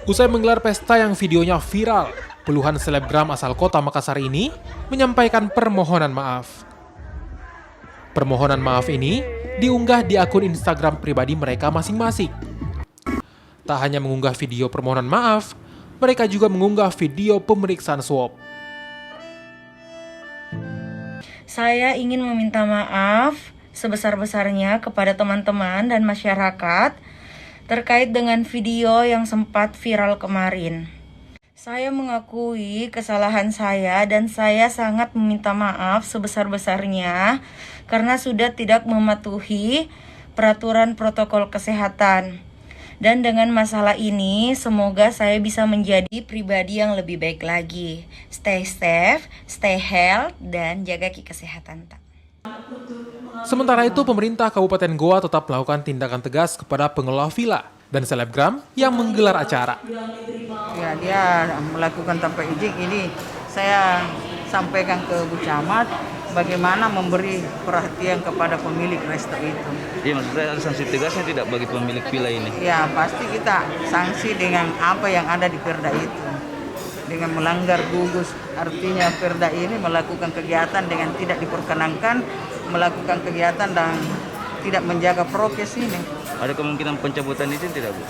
Usai menggelar pesta yang videonya viral, puluhan selebgram asal kota Makassar ini menyampaikan permohonan maaf. Permohonan maaf ini diunggah di akun Instagram pribadi mereka masing-masing. Tak hanya mengunggah video permohonan maaf, mereka juga mengunggah video pemeriksaan swab. Saya ingin meminta maaf sebesar-besarnya kepada teman-teman dan masyarakat terkait dengan video yang sempat viral kemarin. Saya mengakui kesalahan saya dan saya sangat meminta maaf sebesar-besarnya karena sudah tidak mematuhi peraturan protokol kesehatan. Dan dengan masalah ini, semoga saya bisa menjadi pribadi yang lebih baik lagi. Stay safe, stay healthy, dan jaga kesehatan. Sementara itu, pemerintah Kabupaten Goa tetap melakukan tindakan tegas kepada pengelola villa dan selebgram yang menggelar acara. Ya, dia melakukan tanpa izin ini saya sampaikan ke Bu Camat bagaimana memberi perhatian kepada pemilik resto itu. Iya, maksud saya ada sanksi tegasnya tidak bagi pemilik villa ini? Ya, pasti kita sanksi dengan apa yang ada di perda itu. Dengan melanggar gugus, artinya perda ini melakukan kegiatan dengan tidak diperkenankan, melakukan kegiatan dan tidak menjaga prokes ini. Ada kemungkinan pencabutan izin tidak, Bu?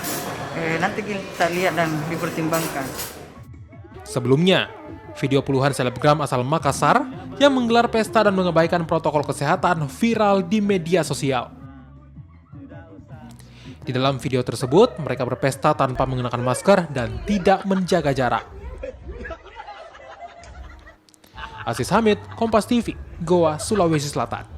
Nanti kita lihat dan dipertimbangkan. Sebelumnya, video puluhan selebgram asal Makassar yang menggelar pesta dan mengabaikan protokol kesehatan viral di media sosial. Di dalam video tersebut, mereka berpesta tanpa mengenakan masker dan tidak menjaga jarak. Aziz Hamid, Kompas TV, Goa, Sulawesi Selatan.